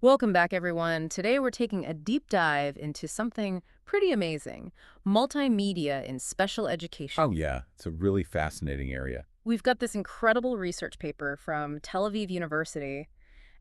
Welcome back, everyone. Today we're taking a deep dive into something pretty amazing, multimedia in special Oh, education. yeah. It's a really fascinating area. We've got this incredible research paper from Tel Aviv University,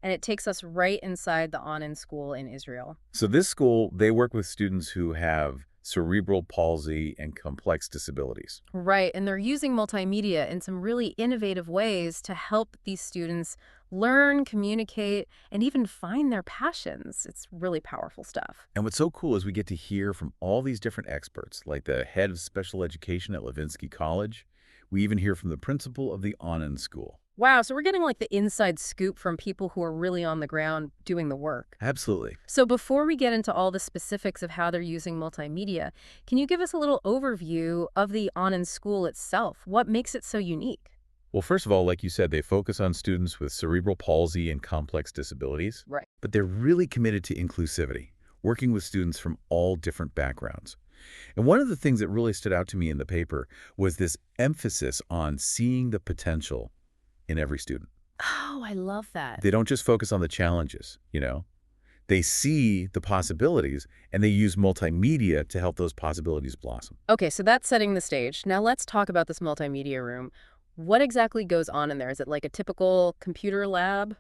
and it takes us right inside the Onan school in Israel. So this school, they work with students who have cerebral palsy and complex disabilities. Right, and they're using multimedia in some really innovative ways to help these students learn, communicate, and even find their passions. It's really powerful stuff. And what's so cool is we get to hear from all these different experts, like the head of special education at Levinsky College. We even hear from the principal of the Anand School. Wow, so we're getting like the inside scoop from people who are really on the ground doing the work. Absolutely. So before we get into all the specifics of how they're using multimedia, can you give us a little overview of the Anand School itself? What makes it so unique? Well, first of all, like you said, they focus on students with cerebral palsy and complex disabilities, Right. but they're really committed to inclusivity, working with students from all different backgrounds. And one of the things that really stood out to me in the paper was this emphasis on seeing the potential in every student. Oh, I love that. They don't just focus on the challenges. They see the possibilities, and they use multimedia to help those possibilities blossom. Okay, so that's setting the stage. Now let's talk about this multimedia room. What exactly goes on in there? Is it like a typical computer lab?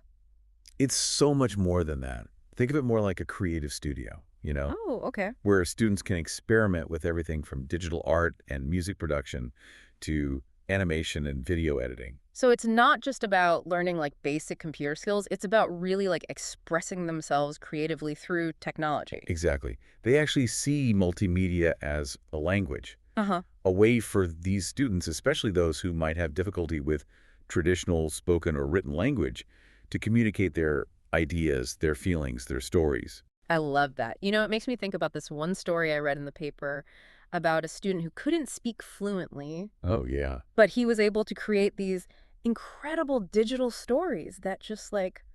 It's so much more than that. Think of it more like a creative studio, Oh, okay. where students can experiment with everything from digital art and music production to animation and video editing. So it's not just about learning like basic computer skills, it's about really like expressing themselves creatively through technology. Exactly. They actually see multimedia as a language, Uh-huh. a way for these students, especially those who might have difficulty with traditional spoken or written language, to communicate their ideas, their feelings, their stories. I love that. You know, it makes me think about this one story I read in the paper about a student who couldn't speak fluently, Oh, yeah. but he was able to create these incredible digital stories that just like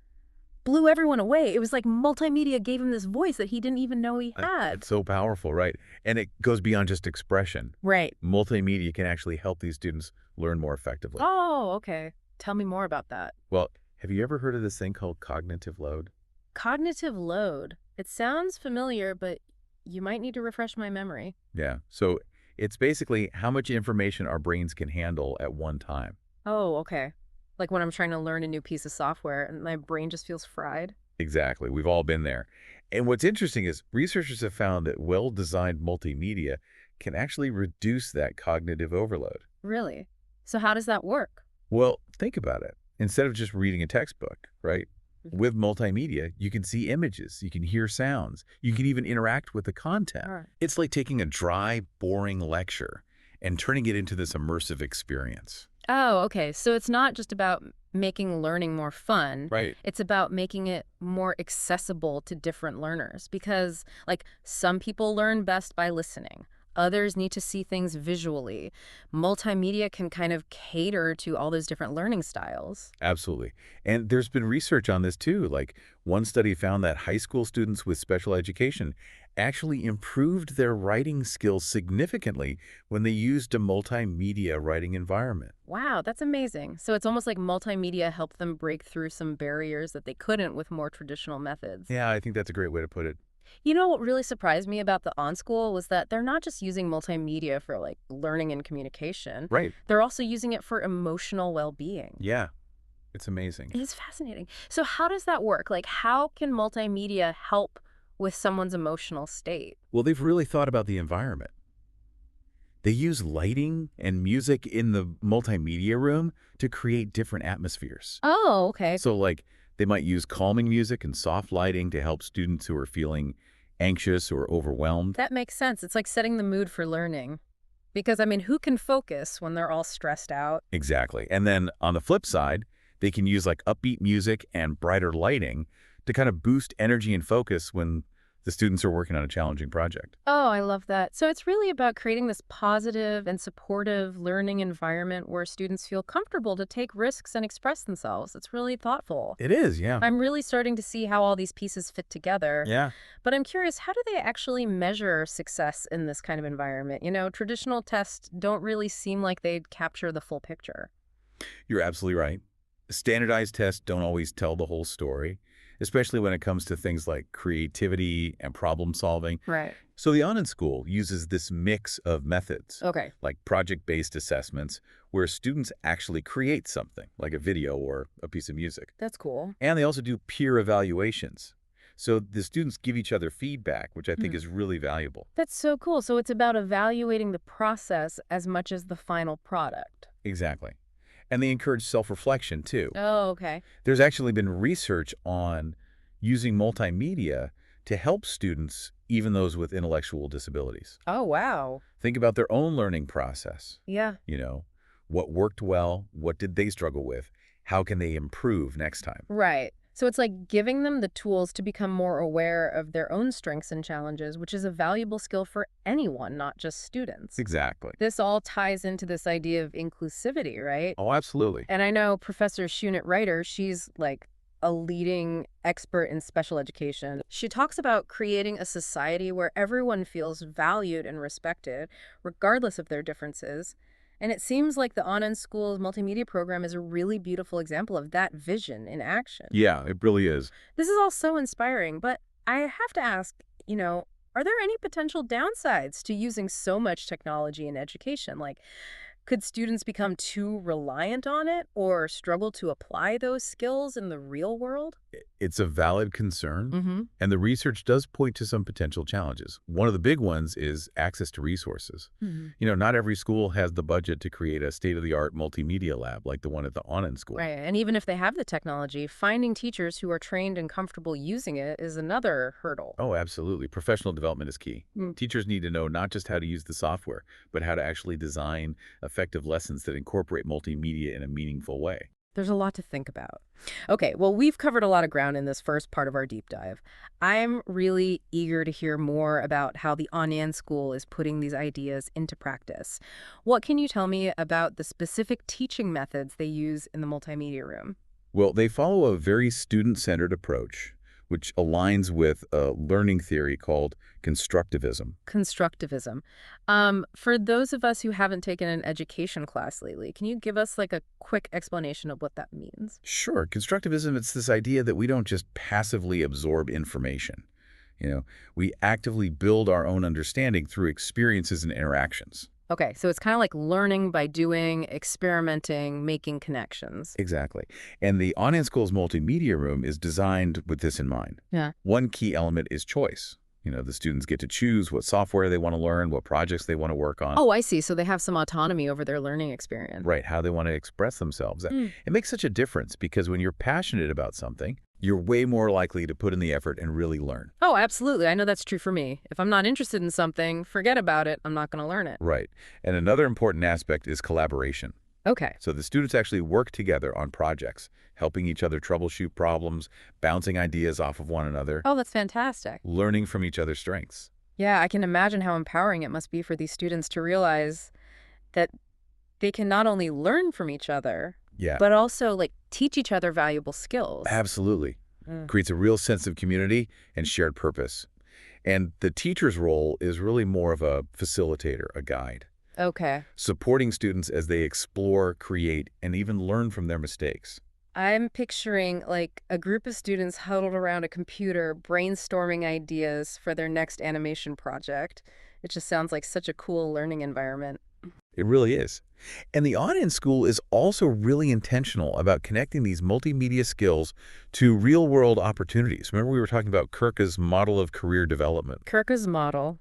blew everyone away. It was like multimedia gave him this voice that he didn't even know he had. It's so powerful, right? And it goes beyond just expression. Right. Multimedia can actually help these students learn more effectively. Oh, okay. Tell me more about that. Well, have you ever heard of this thing called cognitive load? Cognitive load. It sounds familiar, but you might need to refresh my memory. Yeah. So it's basically how much information our brains can handle at one time. Oh, okay. Like when I'm trying to learn a new piece of software and my brain just feels fried. Exactly. We've all been there. And what's interesting is researchers have found that well-designed multimedia can actually reduce that cognitive overload. Really? So how does that work? Well, think about it. Instead of just reading a textbook, right? Mhm. With multimedia, you can see images, you can hear sounds, you can even interact with the content. All right. It's like taking a dry, boring lecture and turning it into this immersive experience. Oh, okay. So it's not just about making learning more fun. Right. It's about making it more accessible to different learners because, like, some people learn best by listening. Others need to see things visually. Multimedia can kind of cater to all those different learning styles. Absolutely. And there's been research on this too. Like one study found that high school students with special education actually improved their writing skills significantly when they used a multimedia writing environment. Wow, that's amazing. So it's almost like multimedia helped them break through some barriers that they couldn't with more traditional methods. Yeah, I think that's a great way to put it. You know what really surprised me about the On School was that they're not just using multimedia for like learning and communication. Right. They're also using it for emotional well-being. Yeah, it's amazing. It is fascinating. So how does that work? Like how can multimedia help with someone's emotional state? Well, they've really thought about the environment. They use lighting and music in the multimedia room to create different atmospheres. Oh, okay. So like they might use calming music and soft lighting to help students who are feeling anxious or overwhelmed. That makes sense. It's like setting the mood for learning. Because I mean, who can focus when they're all stressed out? Exactly. And then on the flip side, they can use like upbeat music and brighter lighting to kind of boost energy and focus when the students are working on a challenging project. Oh, I love that. So it's really about creating this positive and supportive learning environment where students feel comfortable to take risks and express themselves. It's really thoughtful. It is, yeah. I'm really starting to see how all these pieces fit together. Yeah. But I'm curious, how do they actually measure success in this kind of environment? You know, traditional tests don't really seem like they'd capture the full picture. You're absolutely right. Standardized tests don't always tell the whole story. especially when it comes to things like creativity and problem solving. Right. So the On in School uses this mix of methods, Okay. like project-based assessments, where students actually create something, like a video or a piece of music. That's cool. And they also do peer evaluations. So the students give each other feedback, which I think is really valuable. That's so cool. So it's about evaluating the process as much as the final product. Exactly. And they encourage self-reflection, too. Oh, okay. There's actually been research on using multimedia to help students, even those with intellectual disabilities. Oh, wow. Think about their own learning process. Yeah. You know, what worked well, what did they struggle with, how can they improve next time? Right. So it's like giving them the tools to become more aware of their own strengths and challenges, which is a valuable skill for anyone, not just students. Exactly. This all ties into this idea of inclusivity, right? Oh, absolutely. And I know Professor Shunit Reiter, she's like a leading expert in special education. She talks about creating a society where everyone feels valued and respected, regardless of their differences. And it seems like the On in School's multimedia program is a really beautiful example of that vision in action. Yeah, it really is. This is all so inspiring, but I have to ask, are there any potential downsides to using so much technology in education? Like, could students become too reliant on it or struggle to apply those skills in the real world? It's a valid concern, Mm-hmm. and the research does point to some potential challenges. One of the big ones is access to resources. Not every school has the budget to create a state-of-the-art multimedia lab like the one at the On in School. Right. And even if they have the technology, finding teachers who are trained and comfortable using it is another hurdle. Oh, absolutely. Professional development is key. Mm. Teachers need to know not just how to use the software, but how to actually design effective lessons that incorporate multimedia in a meaningful way. There's a lot to think about. Okay, well, we've covered a lot of ground in this first part of our deep dive. I'm really eager to hear more about how the On in School is putting these ideas into practice. What can you tell me about the specific teaching methods they use in the multimedia room? Well, they follow a very student-centered approach, which aligns with a learning theory called constructivism. Constructivism. For those of us who haven't taken an education class lately, can you give us like a quick explanation of what that means? Sure. Constructivism, it's this idea that we don't just passively absorb information. We actively build our own understanding through experiences and interactions. Okay, so it's kind of like learning by doing, experimenting, making connections. Exactly. And the On in School's multimedia room is designed with this in mind. Yeah. One key element is choice. The students get to choose what software they want to learn, what projects they want to work on. Oh, I see. So they have some autonomy over their learning experience. Right, how they want to express themselves. It makes such a difference because when you're passionate about something, you're way more likely to put in the effort and really learn. Oh, absolutely. I know that's true for me. If I'm not interested in something, forget about it. I'm not going to learn it. Right. And another important aspect is collaboration. Okay. So the students actually work together on projects, helping each other troubleshoot problems, bouncing ideas off of one another, Oh, that's fantastic. learning from each other's strengths. Yeah, I can imagine how empowering it must be for these students to realize that they can not only learn from each other, Yeah, but also like teach each other valuable skills. absolutely. Mm. Creates a real sense of community and shared purpose. And the teacher's role is really more of a facilitator, a guide, Okay. supporting students as they explore, create, and even learn from their mistakes. I'm picturing like a group of students huddled around a computer brainstorming ideas for their next animation project. It just sounds like such a cool learning environment. It really is. And the On in School is also really intentional about connecting these multimedia skills to real-world opportunities. Remember we were talking about Kirka's model of career development. Kirka's model.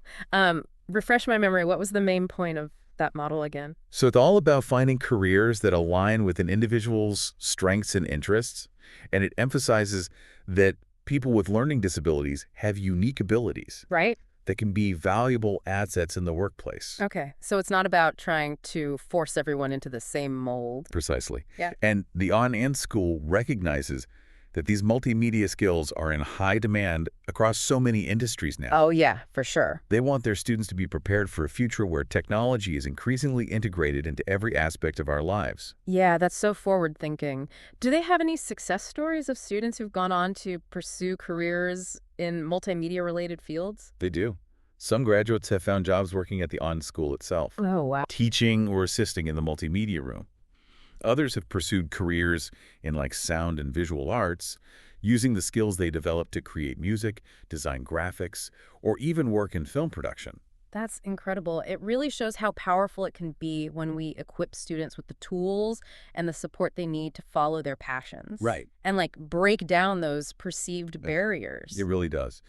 Refresh my memory. What was the main point of that model again? So it's all about finding careers that align with an individual's strengths and interests, and it emphasizes that people with learning disabilities have unique abilities Right? that can be valuable assets in the workplace. Okay. So it's not about trying to force everyone into the same mold. Precisely. Yeah. And the On in School recognizes that these multimedia skills are in high demand across so many industries now. Oh, yeah, for sure. They want their students to be prepared for a future where technology is increasingly integrated into every aspect of our lives. Yeah, that's so forward thinking. Do they have any success stories of students who've gone on to pursue careers in multimedia related fields? They do. Some graduates have found jobs working at the On School itself, Oh, wow. teaching or assisting in the multimedia room. Others have pursued careers in like sound and visual arts, using the skills they developed to create music, design graphics, or even work in film production. That's incredible. It really shows how powerful it can be when we equip students with the tools and the support they need to follow their passions. Right. And like break down those perceived barriers. It really does.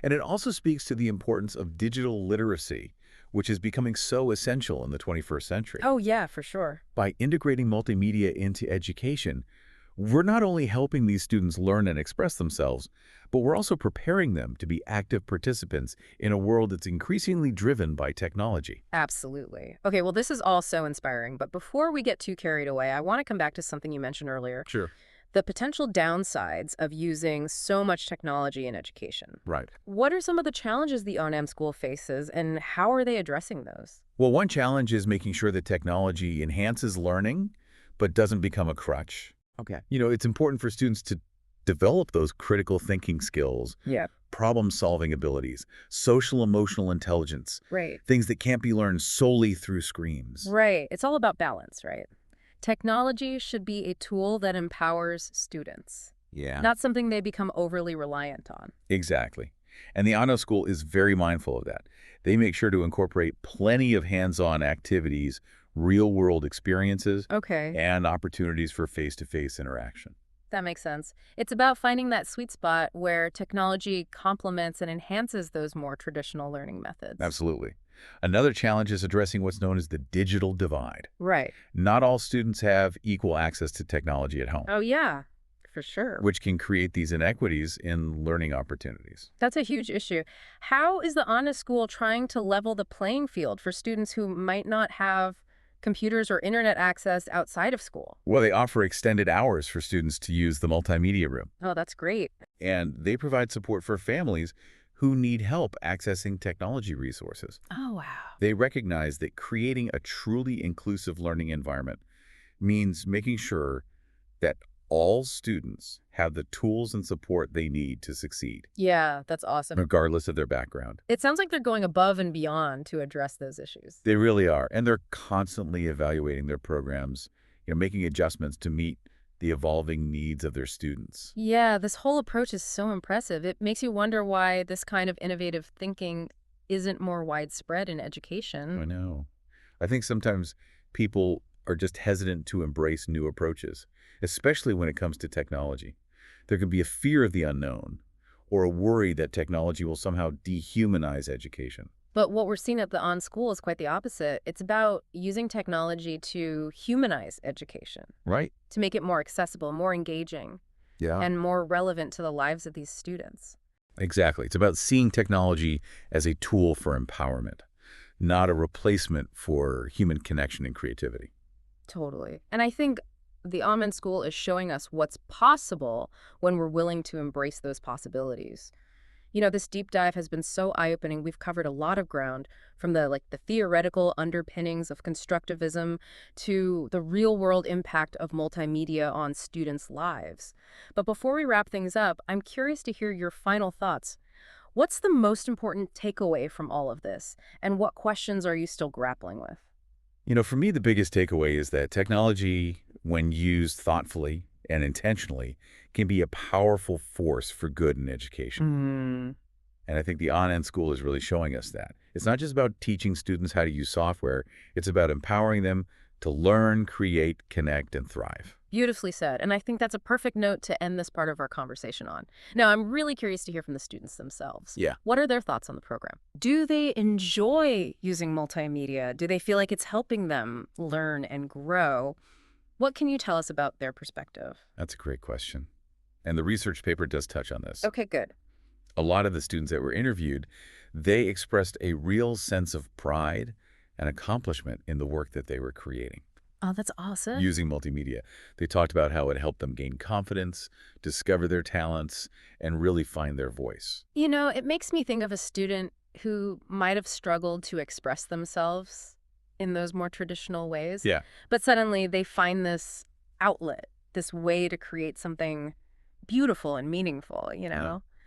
And it also speaks to the importance of digital literacy, which is becoming so essential in the 21st century. Oh, yeah, for sure. By integrating multimedia into education, we're not only helping these students learn and express themselves, but we're also preparing them to be active participants in a world that's increasingly driven by technology. Absolutely. Okay, well, this is all so inspiring. But before we get too carried away, I want to come back to something you mentioned earlier. Sure. The potential downsides of using so much technology in education. Right. What are some of the challenges the On-M school faces, and how are they addressing those? Well, one challenge is making sure that technology enhances learning, but doesn't become a crutch. Okay. It's important for students to develop those critical thinking skills, Yeah. problem-solving abilities, social-emotional intelligence, Right. things that can't be learned solely through screens. Right. It's all about balance, right? Technology should be a tool that empowers students, Yeah. not something they become overly reliant on. Exactly. And the On-M school is very mindful of that. They make sure to incorporate plenty of hands-on activities, real-world experiences, Okay. and opportunities for face-to-face interaction. That makes sense. It's about finding that sweet spot where technology complements and enhances those more traditional learning methods. Absolutely. Another challenge is addressing what's known as the digital divide. Right. Not all students have equal access to technology at home, Oh, yeah, for sure. which can create these inequities in learning opportunities. That's a huge issue. How is the On-M school trying to level the playing field for students who might not have computers or internet access outside of school? Well, they offer extended hours for students to use the multimedia room, Oh, that's great. and they provide support for families who need help accessing technology resources. Oh, wow. They recognize that creating a truly inclusive learning environment means making sure that all students have the tools and support they need to succeed, Yeah, that's awesome. regardless of their background. It sounds like they're going above and beyond to address those issues. They really are, and they're constantly evaluating their programs, making adjustments to meet the evolving needs of their students. Yeah, this whole approach is so impressive. It makes you wonder why this kind of innovative thinking isn't more widespread in I education. know. I think sometimes people are just hesitant to embrace new approaches, especially when it comes to technology. There can be a fear of the unknown or a worry that technology will somehow dehumanize education. But what we're seeing at the On School is quite the opposite. It's about using technology to humanize education, Right? to make it more accessible, more engaging, Yeah. and more relevant to the lives of these students. Exactly. It's about seeing technology as a tool for empowerment, not a replacement for human connection and creativity. Totally. And I think the On School is showing us what's possible when we're willing to embrace those possibilities. This deep dive has been so eye-opening. We've covered a lot of ground, from the theoretical underpinnings of constructivism to the real-world impact of multimedia on students' lives. But before we wrap things up, I'm curious to hear your final thoughts. What's the most important takeaway from all of this, and what questions are you still grappling with? For me, the biggest takeaway is that technology, when used thoughtfully and intentionally, can be a powerful force for good in education. And I think the On-N school is really showing us that. It's not just about teaching students how to use software. It's about empowering them to learn, create, connect, and thrive. Beautifully said. And I think that's a perfect note to end this part of our conversation on. Now, I'm really curious to hear from the students themselves. Yeah. What are their thoughts on the program? Do they enjoy using multimedia? Do they feel like it's helping them learn and grow? What can you tell us about their perspective? That's a great question. And the research paper does touch on this. Okay, good. A lot of the students that were interviewed, they expressed a real sense of pride and accomplishment in the work that they were creating Oh, that's awesome. using multimedia. They talked about how it helped them gain confidence, discover their talents, and really find their voice. It makes me think of a student who might have struggled to express themselves in those more traditional ways. Yeah. But suddenly they find this outlet, this way to create something beautiful and meaningful,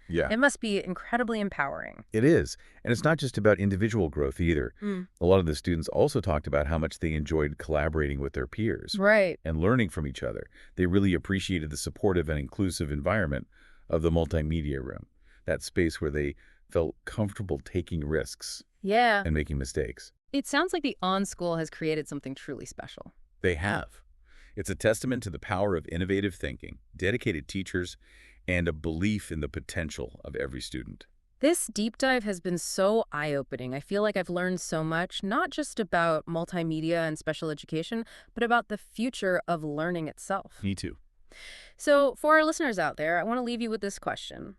Yeah. It must be incredibly empowering. It is. And it's not just about individual growth either. A lot of the students also talked about how much they enjoyed collaborating with their peers Right. and learning from each other. They really appreciated the supportive and inclusive environment of the multimedia room, that space where they felt comfortable taking risks Yeah. and making mistakes. It sounds like the on-school has created something truly special. They have. It's a testament to the power of innovative thinking, dedicated teachers, and a belief in the potential of every student. This deep dive has been so eye-opening. I feel like I've learned so much, not just about multimedia and special education, but about the future of learning itself. Me too. So for our listeners out there, I want to leave you with this question.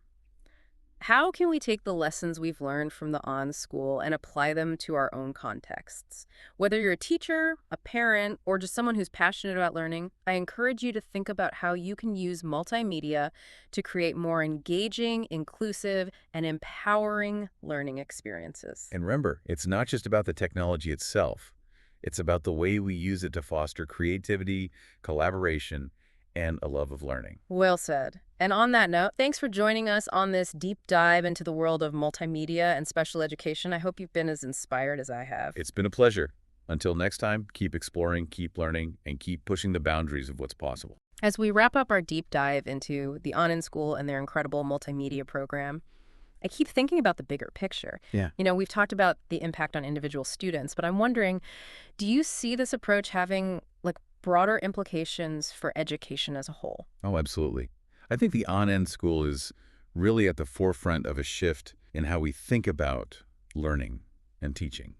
How can we take the lessons we've learned from the on-school and apply them to our own contexts? Whether you're a teacher, a parent, or just someone who's passionate about learning, I encourage you to think about how you can use multimedia to create more engaging, inclusive, and empowering learning experiences. And remember, it's not just about the technology itself. It's about the way we use it to foster creativity, collaboration, and a love of learning. Well said. And on that note, thanks for joining us on this deep dive into the world of multimedia and special education. I hope you've been as inspired as I have. It's been a pleasure. Until next time, keep exploring, keep learning, and keep pushing the boundaries of what's possible. As we wrap up our deep dive into the On-in-School and their incredible multimedia program, I keep thinking about the bigger picture. Yeah. You know, we've talked about the impact on individual students, but I'm wondering, do you see this approach having broader implications for education as a whole? Oh, absolutely. I think the on-end school is really at the forefront of a shift in how we think about learning and teaching,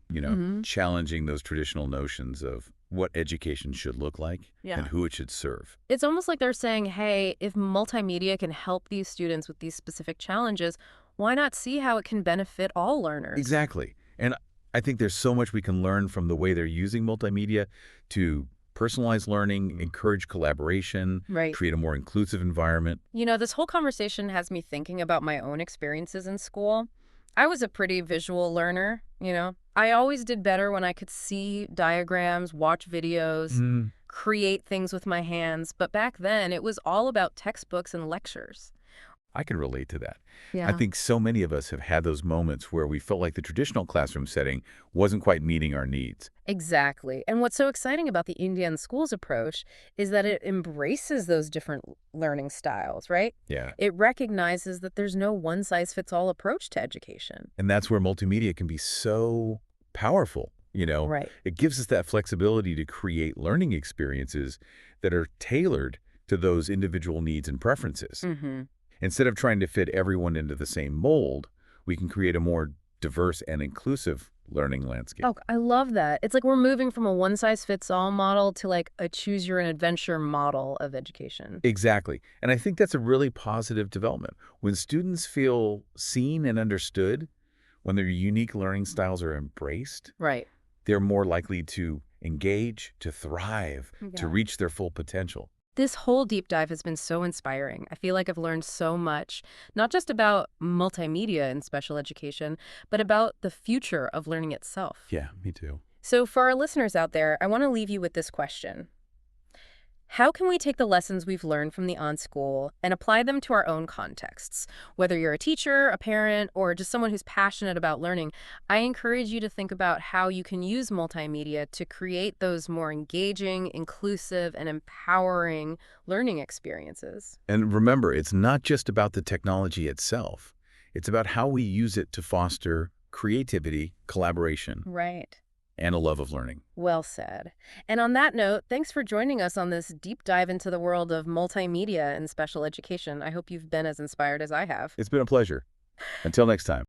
challenging those traditional notions of what education should look like and who it should serve. It's almost like they're saying, hey, if multimedia can help these students with these specific challenges, why not see how it can benefit all learners? Exactly. And I think there's so much we can learn from the way they're using multimedia to personalize learning, encourage collaboration, create a more inclusive environment. You know, this whole conversation has me thinking about my own experiences in school. I was a pretty visual learner, I always did better when I could see diagrams, watch videos, create things with my hands. But back then, it was all about textbooks and lectures. I can relate to that. Yeah. I think so many of us have had those moments where we felt like the traditional classroom setting wasn't quite meeting our needs. Exactly. And what's so exciting about the Indian schools approach is that it embraces those different learning styles, right? Yeah. It recognizes that there's no one-size-fits-all approach to education. And that's where multimedia can be so powerful, Right. It gives us that flexibility to create learning experiences that are tailored to those individual needs and preferences. Mm-hmm. Instead of trying to fit everyone into the same mold, we can create a more diverse and inclusive learning landscape. Oh, I love that. It's like we're moving from a one-size-fits-all model to a choose-your-own-adventure model of education. Exactly. And I think that's a really positive development. When students feel seen and understood, when their unique learning styles are embraced, Right. they're more likely to engage, to thrive, to reach their full potential. This whole deep dive has been so inspiring. I feel like I've learned so much, not just about multimedia and special education, but about the future of learning itself. Yeah, me too. So for our listeners out there, I want to leave you with this question. How can we take the lessons we've learned from the on-school and apply them to our own contexts? Whether you're a teacher, a parent, or just someone who's passionate about learning, I encourage you to think about how you can use multimedia to create those more engaging, inclusive, and empowering learning experiences. And remember, it's not just about the technology itself. It's about how we use it to foster creativity, collaboration, Right. and a love of learning. Well said. And on that note, thanks for joining us on this deep dive into the world of multimedia and special education. I hope you've been as inspired as I have. It's been a pleasure. Until next time.